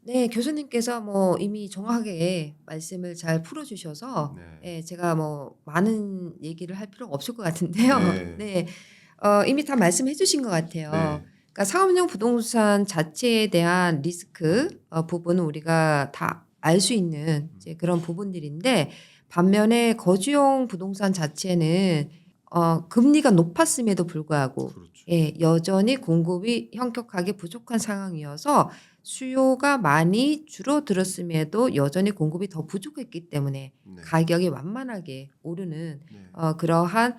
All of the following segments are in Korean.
네. 교수님께서 뭐 이미 정확하게 말씀을 잘 풀어 주셔서 네. 예 제가 뭐 많은 얘기를 할 필요가 없을 것 같은데요. 네. 네. 이미 다 말씀해 주신 것 같아요. 네. 그러니까 상업용 부동산 자체에 대한 리스크 부분은 우리가 다 알 수 있는 음. 이제 그런 부분들인데 반면에 거주용 부동산 자체는 금리가 높았음에도 불구하고 그렇죠. 예 여전히 공급이 현격하게 부족한 상황이어서 수요가 많이 줄어들었음에도 여전히 공급이 더 부족했기 때문에 네. 가격이 완만하게 오르는 네. 그러한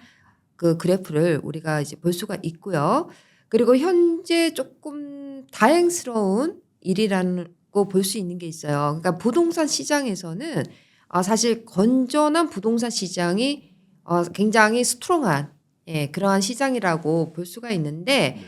그 그래프를 우리가 이제 볼 수가 있고요. 그리고 현재 조금 다행스러운 일이라고 볼 수 있는 게 있어요. 그러니까 부동산 시장에서는 사실 건전한 부동산 시장이 굉장히 스트롱한 예 그러한 시장이라고 볼 수가 있는데 네.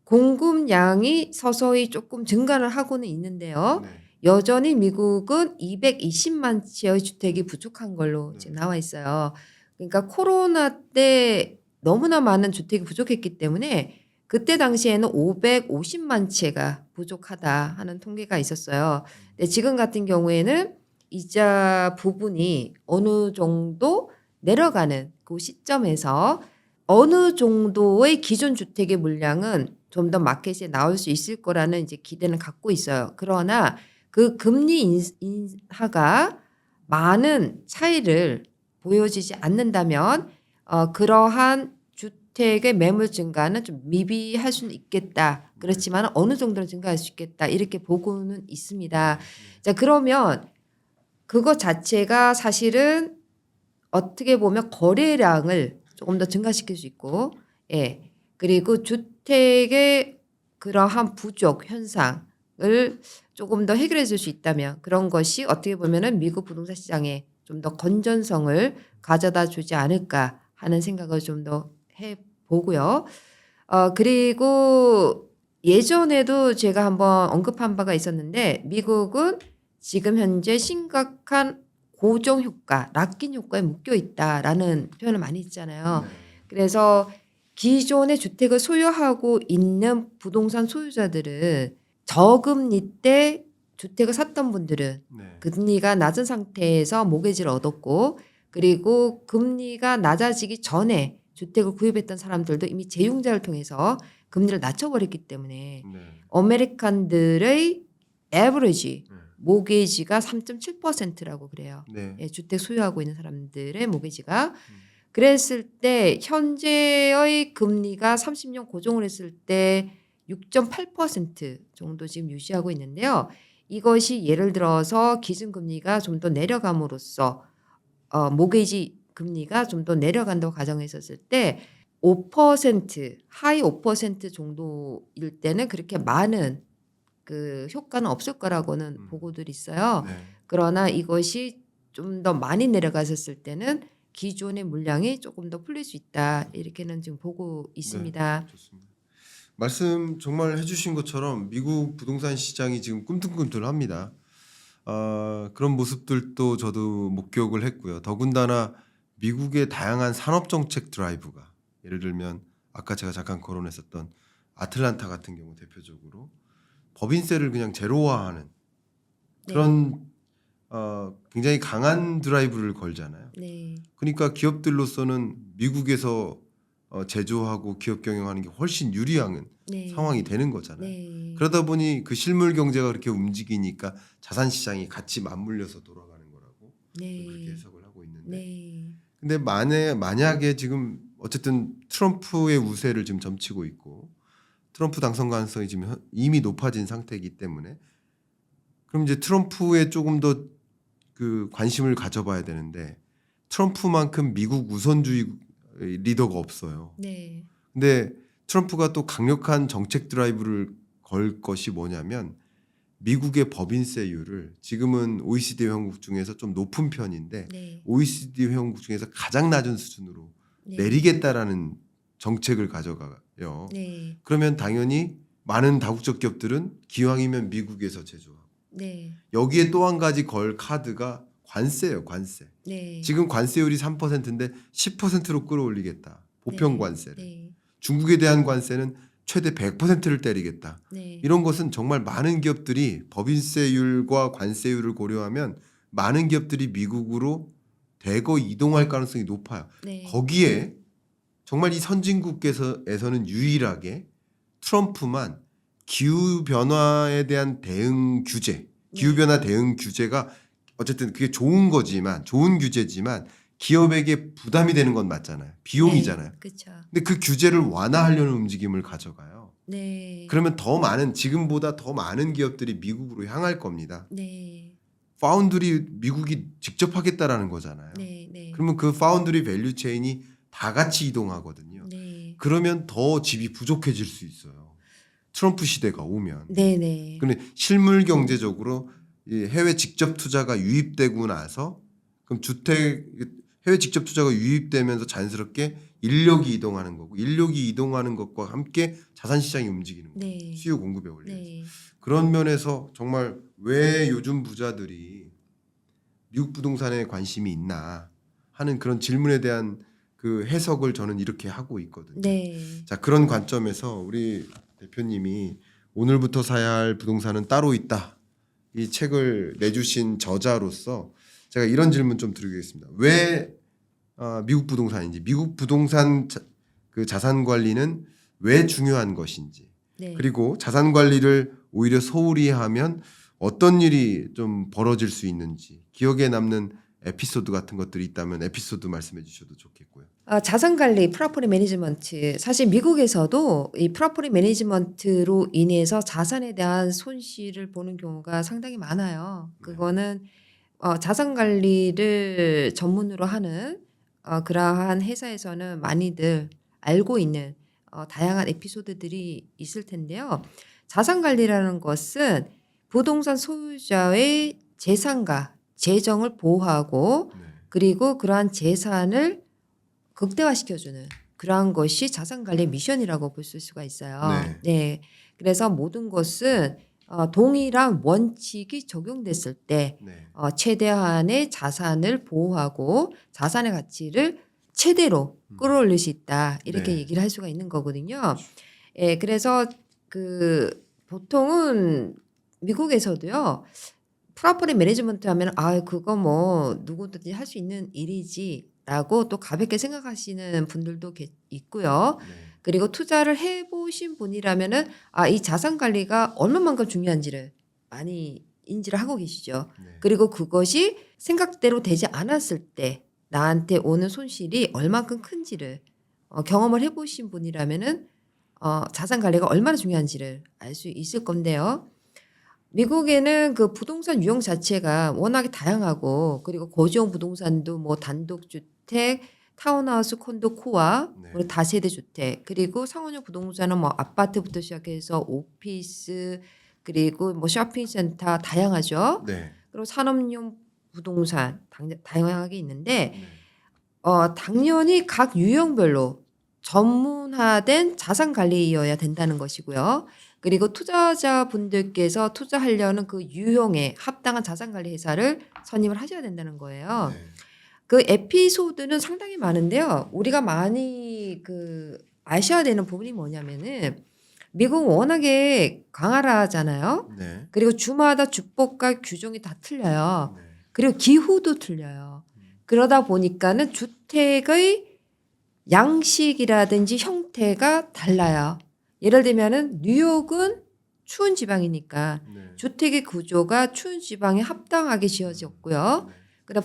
공급량이 서서히 조금 증가를 하고는 있는데요. 네. 여전히 미국은 220만 채의 주택이 부족한 걸로 네. 지금 나와 있어요. 그러니까 코로나 때 너무나 많은 주택이 부족했기 때문에 그때 당시에는 550만 채가 부족하다 하는 통계가 있었어요. 근데 지금 같은 경우에는 이자 부분이 어느 정도 내려가는 그 시점에서 어느 정도의 기존 주택의 물량은 좀 더 마켓에 나올 수 있을 거라는 이제 기대는 갖고 있어요. 그러나 그 금리 인하가 많은 차이를 보여지지 않는다면 그러한 주택의 매물 증가는 좀 미비할 수는 있겠다. 네. 그렇지만 어느 정도는 증가할 수 있겠다. 이렇게 보고는 있습니다. 네. 자, 그러면 그것 자체가 사실은 어떻게 보면 거래량을 조금 더 증가시킬 수 있고 예. 그리고 주택의 그러한 부족 현상을 조금 더 해결해 줄 수 있다면 그런 것이 어떻게 보면은 미국 부동산 시장에 좀 더 건전성을 가져다 주지 않을까 하는 생각을 좀 더 해 보고요. 그리고 예전에도 제가 한번 언급한 바가 있었는데 미국은 지금 현재 심각한 고정 효과, 락인 효과에 묶여 있다라는 표현을 많이 했잖아요. 네. 그래서 기존의 주택을 소유하고 있는 부동산 소유자들은 저금리 때 주택을 샀던 분들은 네. 금리가 낮은 상태에서 모기지를 얻었고 그리고 금리가 낮아지기 전에 주택을 구입했던 사람들도 이미 재융자를 통해서 금리를 낮춰버렸기 때문에 네. 아메리칸들의 에버리지 네. 모게이지가 3.7%라고 그래요. 네. 예, 주택 소유하고 있는 사람들의 모게이지가. 음. 그랬을 때 현재의 금리가 30년 고정을 했을 때 6.8% 정도 지금 유지하고 있는데요. 이것이 예를 들어서 기준금리가 좀 더 내려감으로써 모게이지 금리가 좀 더 내려간다고 가정했었을 때 5% 하이 5% 정도일 때는 그렇게 많은 그 효과는 없을 거라고는 보고들이 있어요. 네. 그러나 이것이 좀 더 많이 내려갔었을 때는 기존의 물량이 조금 더 풀릴 수 있다. 이렇게는 지금 보고 네. 있습니다. 좋습니다. 말씀 정말 해주신 것처럼 미국 부동산 시장이 지금 꿈틀꿈틀합니다. 그런 모습들도 저도 목격을 했고요. 더군다나 미국의 다양한 산업 정책 드라이브가 예를 들면 아까 제가 잠깐 거론했었던 아틀란타 같은 경우 대표적으로 법인세를 그냥 제로화하는 네. 그런 굉장히 강한 드라이브를 걸잖아요. 네. 그러니까 기업들로서는 미국에서 제조하고 기업 경영하는 게 훨씬 유리한 네. 상황이 되는 거잖아요. 네. 그러다 보니 그 실물 경제가 그렇게 움직이니까 자산 시장이 같이 맞물려서 돌아가는 거라고 그렇게 네. 해석을 하고 있는데, 네. 근데 만약에 지금 어쨌든 트럼프의 우세를 지금 점치고 있고 트럼프 당선 가능성이 지금 이미 높아진 상태이기 때문에 그럼 이제 트럼프에 조금 더 그 관심을 가져봐야 되는데 트럼프만큼 미국 우선주의 리더가 없어요. 네. 근데 트럼프가 또 강력한 정책 드라이브를 걸 것이 뭐냐면 미국의 법인세율을 지금은 OECD 회원국 중에서 좀 높은 편인데 네. OECD 회원국 중에서 가장 낮은 수준으로 네. 내리겠다라는 정책을 가져가요. 네. 그러면 당연히 많은 다국적 기업들은 기왕이면 미국에서 제조하고 네. 여기에 또 한 가지 걸 카드가 관세예요. 관세. 네. 지금 관세율이 3%인데 10%로 끌어올리겠다. 보편 네. 관세를. 네. 중국에 대한 관세는 최대 100%를 때리겠다. 네. 이런 것은 정말 많은 기업들이 법인세율과 관세율을 고려하면 많은 기업들이 미국으로 대거 이동할 가능성이 높아요. 네. 거기에 정말 이 선진국에서는 유일하게 트럼프만 기후 변화에 대한 대응 규제, 기후 변화 대응 규제가 어쨌든 그게 좋은 거지만 좋은 규제지만 기업에게 부담이 되는 건 맞잖아요. 비용이잖아요. 네. 그렇죠. 근데 그 규제를 완화하려는 움직임을 가져가요. 네. 그러면 더 많은 지금보다 더 많은 기업들이 미국으로 향할 겁니다. 네. 파운드리 미국이 직접 하겠다라는 거잖아요. 네. 네. 그러면 그 파운드리 밸류 체인이 다 같이 이동하거든요. 네. 그러면 더 집이 부족해질 수 있어요. 트럼프 시대가 오면. 네. 네. 근데 실물 경제적으로 이 해외 직접 투자가 유입되고 나서 그럼 해외 직접 투자가 유입되면서 자연스럽게 인력이 이동하는 거고 인력이 이동하는 것과 함께 자산 시장이 움직이는 거예요. 네. 수요 공급에 올려서. 네. 그런 면에서 정말 왜 요즘 부자들이 미국 부동산에 관심이 있나 하는 그런 질문에 대한 그 해석을 저는 이렇게 하고 있거든요. 네. 자, 그런 관점에서 우리 대표님이 오늘부터 사야 할 부동산은 따로 있다. 이 책을 내주신 저자로서 제가 이런 질문 좀 드리겠습니다. 왜 미국 부동산인지, 미국 부동산 그 자산 관리는 왜 중요한 것인지, 네. 그리고 자산 관리를 오히려 소홀히 하면 어떤 일이 좀 벌어질 수 있는지, 기억에 남는 에피소드 같은 것들이 있다면 에피소드 말씀해 주셔도 좋겠고요. 자산 관리, 프로퍼티 매니지먼트. 사실 미국에서도 이 프로퍼티 매니지먼트로 인해서 자산에 대한 손실을 보는 경우가 상당히 많아요. 그거는 자산 관리를 전문으로 하는 그러한 회사에서는 많이들 알고 있는 다양한 에피소드들이 있을 텐데요. 자산 관리라는 것은 부동산 소유자의 재산과 재정을 보호하고 네. 그리고 그러한 재산을 극대화시켜주는 그러한 것이 자산 관리 미션이라고 볼 수가 있어요. 네. 네. 그래서 모든 것은 동일한 원칙이 적용됐을 때 네. 최대한의 자산을 보호하고 자산의 가치를 최대로 끌어올릴 수 있다. 이렇게 네. 얘기를 할 수가 있는 거거든요. 예, 그래서 보통은 미국에서도요. 프로퍼티 매니지먼트 하면 그거 뭐 누구든지 할 수 있는 일이지라고 또 가볍게 생각하시는 분들도 있고요. 네. 그리고 투자를 해보신 분이라면은 이 자산 관리가 얼마만큼 중요한지를 많이 인지를 하고 계시죠. 네. 그리고 그것이 생각대로 되지 않았을 때 나한테 오는 손실이 얼만큼 큰지를 경험을 해보신 분이라면은 자산 관리가 얼마나 중요한지를 알 수 있을 건데요. 미국에는 그 부동산 유형 자체가 워낙에 다양하고 그리고 거주용 부동산도 뭐 단독주택, 타운하우스, 콘도, 코아, 네. 그리고 다세대 주택, 그리고 상업용 부동산은 뭐 아파트부터 시작해서 오피스, 그리고 뭐 쇼핑센터 다양하죠. 네. 그리고 산업용 부동산 다양하게 있는데 네. 당연히 각 유형별로 전문화된 자산 관리여야 된다는 것이고요. 그리고 투자자분들께서 투자하려는 그 유형에 합당한 자산 관리 회사를 선임을 하셔야 된다는 거예요. 네. 그 에피소드는 상당히 많은데요. 우리가 많이 아셔야 되는 부분이 뭐냐면은 미국은 워낙에 광활하잖아요. 네. 그리고 주마다 주법과 규정이 다 틀려요. 네. 그리고 기후도 틀려요. 그러다 보니까는 주택의 양식이라든지 형태가 달라요. 예를 들면은 뉴욕은 추운 지방이니까 네. 주택의 구조가 추운 지방에 합당하게 지어졌고요. 네. 그다음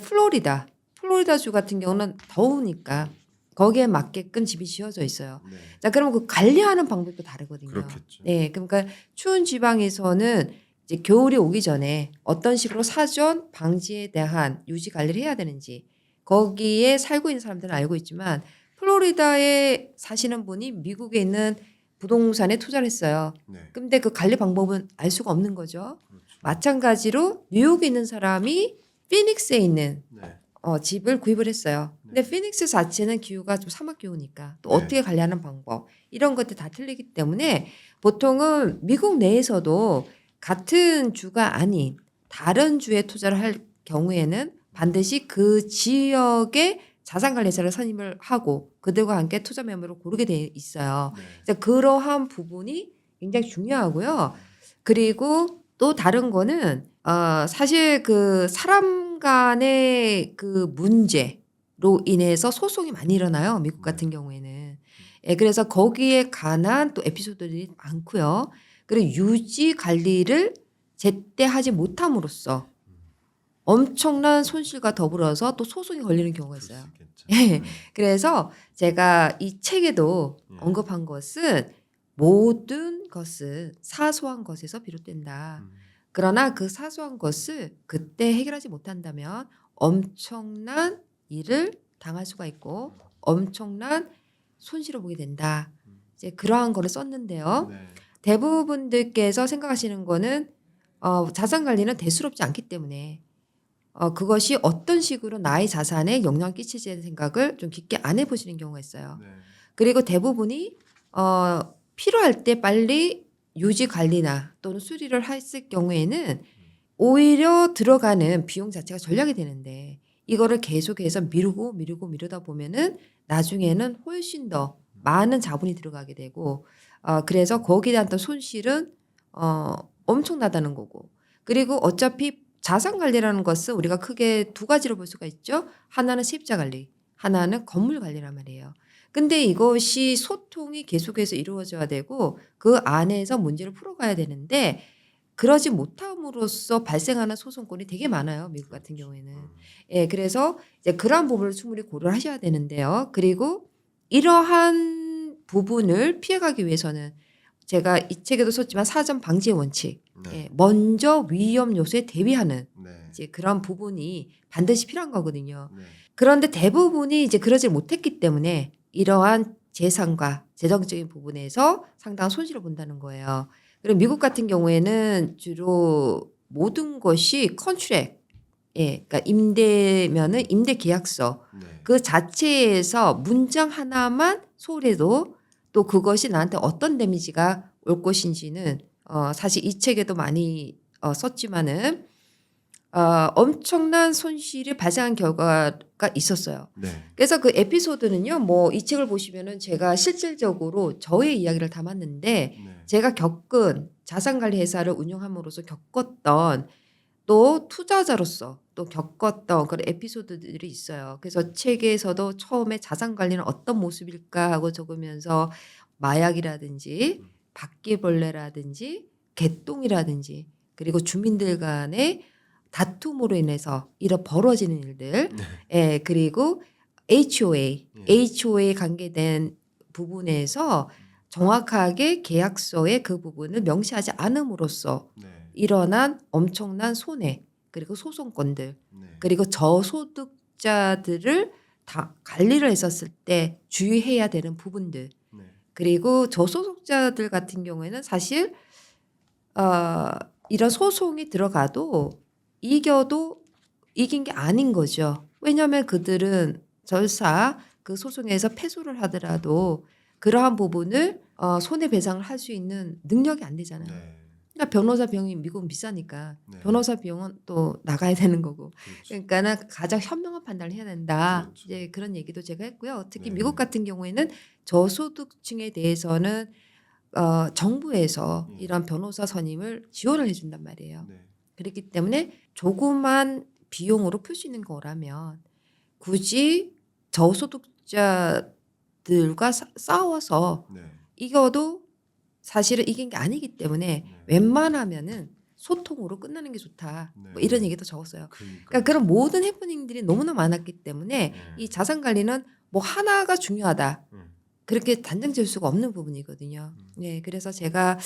플로리다주 같은 경우는 더우니까 거기에 맞게끔 집이 지어져 있어요. 네. 자, 그럼 그 관리하는 방법도 다르거든요. 그렇겠죠. 네, 그러니까 추운 지방에서는 이제 겨울이 오기 전에 어떤 식으로 사전 방지에 대한 유지 관리를 해야 되는지 거기에 살고 있는 사람들은 알고 있지만 플로리다에 사시는 분이 미국에 있는 부동산에 투자를 했어요. 네. 근데 그 관리 방법은 알 수가 없는 거죠. 그렇죠. 마찬가지로 뉴욕에 있는 사람이 피닉스에 있는 네. 집을 구입을 했어요. 근데 네. 피닉스 자체는 기후가 좀 사막 기후니까 또 네. 어떻게 관리하는 방법 이런 것들 다 틀리기 때문에 보통은 미국 내에서도 같은 주가 아닌 다른 주에 투자를 할 경우에는 반드시 그 지역의 자산관리사를 선임을 하고 그들과 함께 투자 매물을 고르게 돼 있어요. 네. 그래서 그러한 부분이 굉장히 중요하고요. 그리고 또 다른 거는 사실 그 사람 간의 그 문제로 인해서 소송이 많이 일어나요. 미국 같은 경우에는. 예, 그래서 거기에 관한 또 에피소드들이 많고요. 그리고 유지 관리를 제때 하지 못함으로써 엄청난 손실과 더불어서 또 소송이 걸리는 경우가 그럴 있어요. 수 있겠죠. 예. 네. 그래서 제가 이 책에도 예. 언급한 것은 모든 것은 사소한 것에서 비롯된다. 음. 그러나 그 사소한 것을 그때 해결하지 못한다면 엄청난 일을 당할 수가 있고 엄청난 손실을 보게 된다. 이제 그러한 거를 썼는데요. 네. 대부분들께서 생각하시는 거는 자산 관리는 대수롭지 않기 때문에 그것이 어떤 식으로 나의 자산에 영향을 끼치지는 생각을 좀 깊게 안 해보시는 경우가 있어요. 네. 그리고 대부분이 필요할 때 빨리 유지 관리나 또는 수리를 했을 경우에는 오히려 들어가는 비용 자체가 전략이 되는데 이거를 계속해서 미루다 보면은 나중에는 훨씬 더 많은 자본이 들어가게 되고 그래서 거기에 대한 또 손실은 엄청나다는 거고 그리고 어차피 자산 관리라는 것은 우리가 크게 두 가지로 볼 수가 있죠. 하나는 세입자 관리, 하나는 건물 관리란 말이에요. 근데 이것이 소통이 계속해서 이루어져야 되고 그 안에서 문제를 풀어가야 되는데 그러지 못함으로써 발생하는 소송권이 되게 많아요. 미국 같은 경우에는. 예, 그래서 이제 그러한 부분을 충분히 고려를 하셔야 되는데요. 그리고 이러한 부분을 피해가기 위해서는 제가 이 책에도 썼지만 사전 방지의 원칙, 네. 예, 먼저 위험 요소에 대비하는 네. 이제 그런 부분이 반드시 필요한 거거든요. 네. 그런데 대부분이 이제 그러지 못했기 때문에 이러한 재산과 재정적인 부분에서 상당한 손실을 본다는 거예요. 그리고 미국 같은 경우에는 주로 모든 것이 컨트랙, 예, 그러니까 임대면은 임대 계약서 네. 그 자체에서 문장 하나만 소홀해도 또 그것이 나한테 어떤 데미지가 올 것인지는 사실 이 책에도 많이 썼지만은 엄청난 손실이 발생한 결과가 있었어요. 네. 그래서 그 에피소드는요, 뭐 이 책을 보시면은 제가 실질적으로 저의 이야기를 담았는데 네. 제가 겪은 자산관리 회사를 운영함으로써 겪었던 또 투자자로서 또 겪었던 그런 에피소드들이 있어요. 그래서 책에서도 처음에 자산관리는 어떤 모습일까 하고 적으면서 마약이라든지 바퀴벌레라든지 개똥이라든지 그리고 주민들 간의 다툼으로 인해서 이런 벌어지는 일들, 네. 예, 그리고 HOA 관계된 부분에서 정확하게 계약서에 그 부분을 명시하지 않음으로써 네. 일어난 엄청난 손해 그리고 소송권들 네. 그리고 저소득자들을 다 관리를 했었을 때 주의해야 되는 부분들 네. 그리고 저소득자들 같은 경우에는 사실 이런 소송이 들어가도 이겨도 이긴 게 아닌 거죠. 왜냐하면 그들은 절사 그 소송에서 패소를 하더라도 그러한 부분을 손해배상을 할 수 있는 능력이 안 되잖아요. 네. 그러니까 변호사 비용이 미국은 비싸니까 네. 변호사 비용은 또 나가야 되는 거고. 그렇죠. 그러니까는 가장 현명한 판단을 해야 된다. 그렇죠. 이제 그런 얘기도 제가 했고요. 특히 네. 미국 같은 경우에는 저소득층에 대해서는 정부에서 예. 이런 변호사 선임을 지원을 해준단 말이에요. 네. 그렇기 때문에 조그만 비용으로 풀 수 있는 거라면 굳이 저소득자들과 싸워서 네. 이겨도 사실은 이긴 게 아니기 때문에 네. 웬만하면은 소통으로 끝나는 게 좋다. 네. 뭐 이런 얘기도 적었어요. 그러니까. 그러니까 그런 모든 해프닝들이 너무나 많았기 때문에 네. 이 자산 관리는 뭐 하나가 중요하다. 음. 그렇게 단정 지을 수가 없는 부분이거든요. 네, 그래서 제가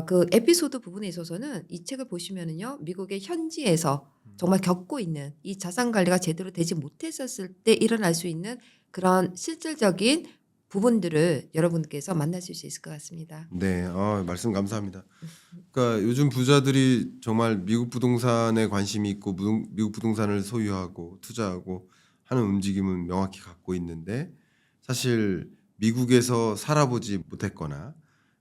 그 에피소드 부분에 있어서는 이 책을 보시면은요, 미국의 현지에서 정말 겪고 있는 이 자산 관리가 제대로 되지 못했었을 때 일어날 수 있는 그런 실질적인 부분들을 여러분께서 만나실 수 있을 것 같습니다. 네, 말씀 감사합니다. 그러니까 요즘 부자들이 정말 미국 부동산에 관심이 있고 미국 부동산을 소유하고 투자하고 하는 움직임은 명확히 갖고 있는데 사실 미국에서 살아보지 못했거나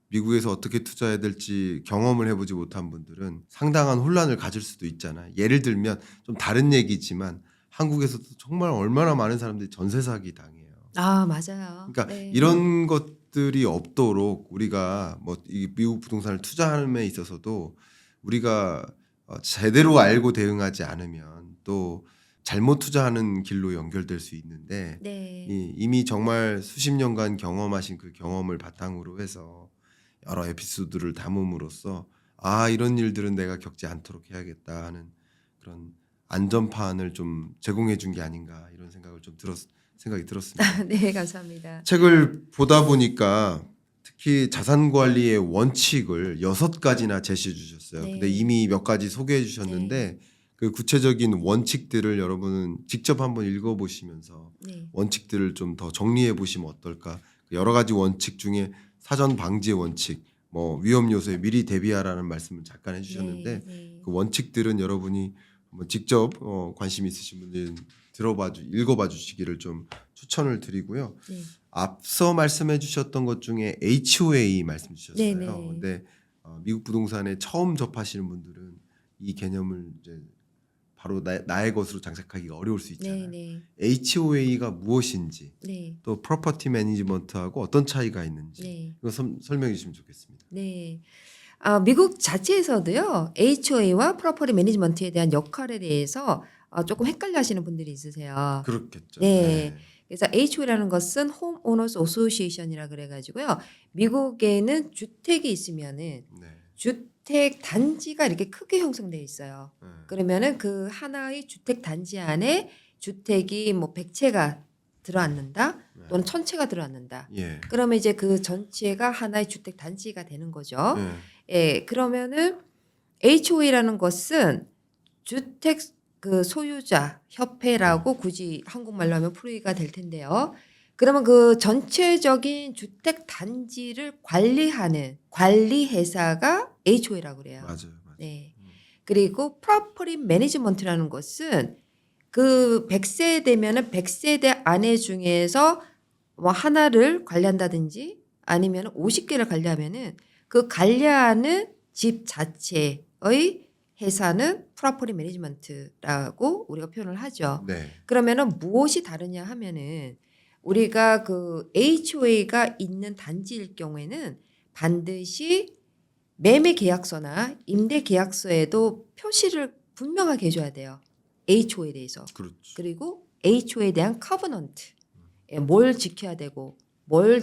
미국에서 어떻게 투자해야 될지 경험을 해보지 못한 분들은 상당한 혼란을 가질 수도 있잖아요. 예를 들면 좀 다른 얘기지만 한국에서도 정말 얼마나 많은 사람들이 전세 사기 당해요. 아, 맞아요. 그러니까 네. 이런 것들이 없도록 우리가 뭐 이 미국 부동산을 투자함에 있어서도 우리가 제대로 알고 대응하지 않으면 또 잘못 투자하는 길로 연결될 수 있는데 네. 이미 정말 수십 년간 경험하신 그 경험을 바탕으로 해서 여러 에피소드를 담음으로써 이런 일들은 내가 겪지 않도록 해야겠다 하는 그런 안전판을 좀 제공해 준 게 아닌가 이런 생각이 들었습니다. 네, 감사합니다. 책을 보다 보니까 특히 자산 관리의 원칙을 6가지나 제시해 주셨어요. 네. 근데 이미 몇 가지 소개해 주셨는데 그 구체적인 원칙들을 여러분은 직접 한번 읽어 보시면서 네. 원칙들을 좀 더 정리해 보시면 어떨까? 여러 가지 원칙 중에 사전 방지의 원칙, 뭐 위험 요소에 미리 대비하라는 말씀을 잠깐 해 주셨는데 네. 그 원칙들은 여러분이 한번 직접 관심 있으신 분들은 읽어봐 주시기를 좀 추천을 드리고요. 네. 앞서 말씀해 주셨던 것 중에 HOA 말씀 주셨어요. 네네. 근데 미국 부동산에 처음 접하시는 분들은 이 개념을 이제 바로 나의 것으로 장착하기가 어려울 수 있잖아요. 네. HOA가 무엇인지 네. 또 프로퍼티 매니지먼트하고 어떤 차이가 있는지 네. 이거 설명해 주시면 좋겠습니다. 네. 미국 자체에서도요, HOA와 프로퍼티 매니지먼트에 대한 역할에 대해서 조금 헷갈려 하시는 분들이 있으세요. 그렇겠죠. 네. 그래서 HOA라는 것은 홈 오너스 어소시에이션이라 그래 가지고요. 미국에는 주택이 있으면은 네. 주택 단지가 이렇게 크게 형성되어 있어요. 네. 그러면은 그 하나의 주택 단지 안에 주택이 뭐 100채가 들어앉는다 또는 1000채가 들어앉는다. 예. 그러면 이제 그 전체가 하나의 주택 단지가 되는 거죠. 네. 예, 그러면은 HOA라는 것은 주택 그 소유자 협회라고 굳이 한국말로 하면 풀이가 될 텐데요. 그러면 그 전체적인 주택 단지를 관리하는 관리 회사가 HOA라고 그래요. 맞아요. 네. 그리고 프로퍼티 매니지먼트라는 것은 그 100세 되면은 100세대 안에 중에서 뭐 하나를 관리한다든지 아니면 50개를 관리하면은 그 관리하는 집 자체의 회사는 프로퍼티 매니지먼트라고 우리가 표현을 하죠. 네. 그러면은 무엇이 다르냐 하면은 우리가 그 HOA가 있는 단지일 경우에는 반드시 매매 계약서나 임대 계약서에도 표시를 분명하게 해줘야 돼요. HOA에 대해서. 그렇죠. 그리고 HOA에 대한 커버넌트. 뭘 지켜야 되고 뭘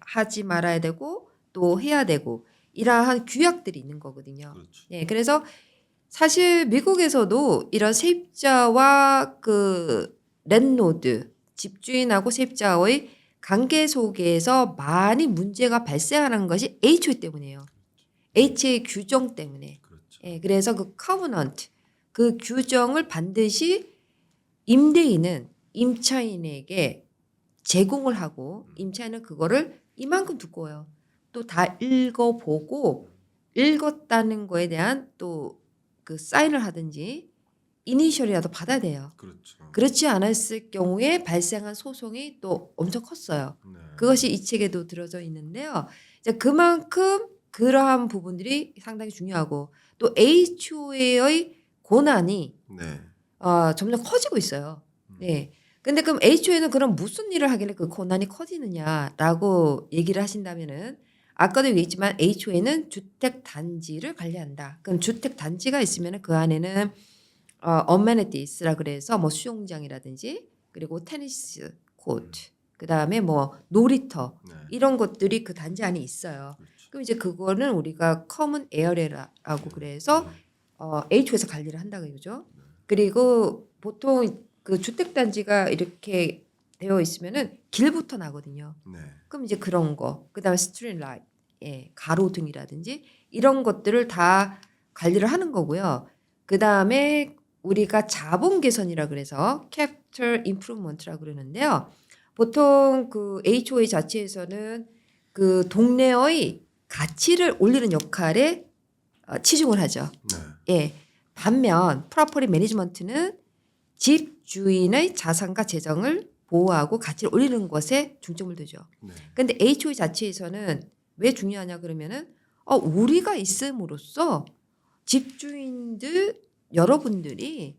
하지 말아야 되고 또 해야 되고 이러한 규약들이 있는 거거든요. 그렇죠. 네, 그래서 사실 미국에서도 이런 세입자와 그 랜로드 집주인하고 세입자의 관계 속에서 많이 문제가 발생하는 것이 HOA 때문이에요. HOA 규정 때문에. 그렇죠. 예, 그래서 그 커버넌트 그 규정을 반드시 임대인은 임차인에게 제공을 하고 임차인은 그거를 이만큼 두고요. 또 다 읽어보고 읽었다는 거에 대한 또 그 사인을 하든지 이니셜이라도 받아야 돼요. 그렇죠. 그렇지 않았을 경우에 발생한 소송이 또 엄청 컸어요. 네. 그것이 이 책에도 들어져 있는데요. 이제 그만큼 그러한 부분들이 상당히 중요하고 또 HOA의 고난이 네. 점점 커지고 있어요. 네. 근데 그럼 HOA는 그럼 무슨 일을 하길래 그 고난이 커지느냐라고 얘기를 하신다면은 아까도 얘기했지만 HOA는 주택 단지를 관리한다. 그럼 주택 단지가 있으면은 그 안에는 어메니티스라 그래서 뭐 수영장이라든지 그리고 테니스 코트, 그다음에 뭐 놀이터 네. 이런 것들이 그 단지 안에 있어요. 그렇죠. 그럼 이제 그거는 우리가 커먼 에어리라고 그래서 HOA에서 관리를 한다고 그러죠. 그리고 보통 그 주택 단지가 이렇게 되어 있으면은 길부터 나거든요. 네. 그럼 이제 그런 거, 그다음에 스트리트 라이트, 가로등이라든지 이런 것들을 다 관리를 하는 거고요. 그다음에 우리가 자본 개선이라 그래서 capital improvement라고 그러는데요. 보통 그 HOA 자체에서는 그 동네의 가치를 올리는 역할에 치중을 하죠. 네. 예. 반면 프로퍼티 매니지먼트는 집주인의 자산과 재정을 보호하고 가치를 올리는 것에 중점을 두죠. 네. 근데 HOA 자체에서는 왜 중요하냐 그러면은 우리가 있음으로써 집주인들 여러분들이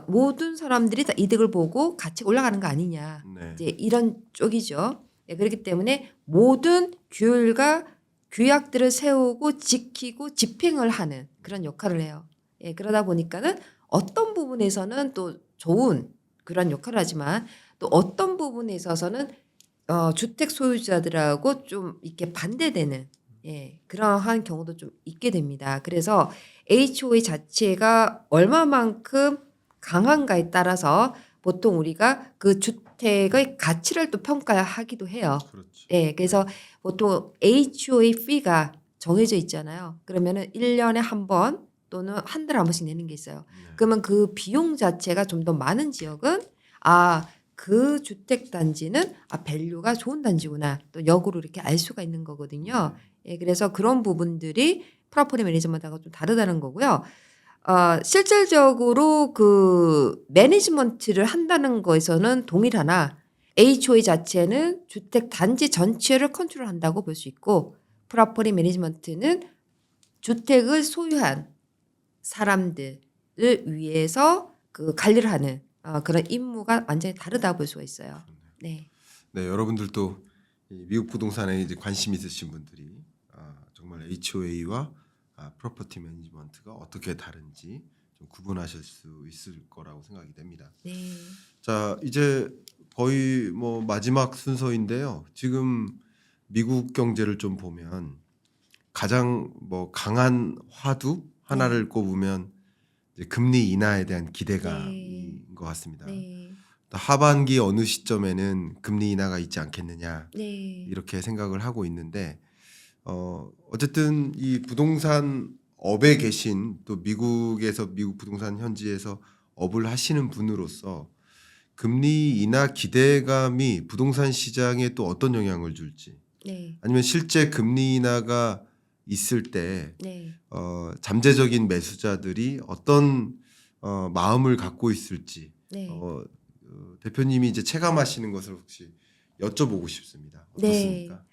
모든 사람들이 다 이득을 보고 가치가 올라가는 거 아니냐. 네. 이제 이런 쪽이죠. 네, 그렇기 때문에 모든 규율과 규약들을 세우고 지키고 집행을 하는 그런 역할을 해요. 예, 그러다 보니까는 어떤 부분에서는 또 좋은 그런 역할을 하지만 또 어떤 부분에 있어서는 주택 소유자들하고 좀 이렇게 반대되는 그러한 경우도 좀 있게 됩니다. 그래서 HOA 자체가 얼마만큼 강한가에 따라서 보통 우리가 그 주택의 가치를 또 평가하기도 해요. 그렇죠. 예, 그래서 보통 HOA fee가 정해져 있잖아요. 그러면은 1년에 한 번 또는 한 달에 한 번씩 내는 게 있어요. 네. 그러면 그 비용 자체가 좀 더 많은 지역은 그 주택 단지는 밸류가 좋은 단지구나. 또 역으로 이렇게 알 수가 있는 거거든요. 예, 그래서 그런 부분들이 프로퍼티 매니지먼트하고 좀 다르다는 거고요. 실질적으로 그 매니지먼트를 한다는 거에서는 동일하나 HOA 자체는 주택 단지 전체를 컨트롤한다고 볼 수 있고 프로퍼티 매니지먼트는 주택을 소유한 사람들을 위해서 그 관리를 하는 그런 임무가 완전히 다르다 볼 수가 있어요. 네. 네, 여러분들도 이 미국 부동산에 이제 관심 있으신 분들이 정말 HOA와 프로퍼티 매니지먼트가 어떻게 다른지 좀 구분하실 수 있을 거라고 생각이 됩니다. 네. 자, 이제 거의 뭐 마지막 순서인데요. 지금 미국 경제를 좀 보면 가장 뭐 강한 화두 하나를 꼽으면 이제 금리 인하에 대한 기대감인 것 같습니다. 네. 하반기 어느 시점에는 금리 인하가 있지 않겠느냐 네. 이렇게 생각을 하고 있는데 어쨌든 이 부동산 업에 계신 또 미국에서 미국 부동산 현지에서 업을 하시는 분으로서 금리 인하 기대감이 부동산 시장에 또 어떤 영향을 줄지 네. 아니면 실제 금리 인하가 있을 때 네. 잠재적인 매수자들이 어떤 마음을 갖고 있을지 네. 대표님이 이제 체감하시는 것을 혹시 여쭤보고 싶습니다. 네. 어떻습니까?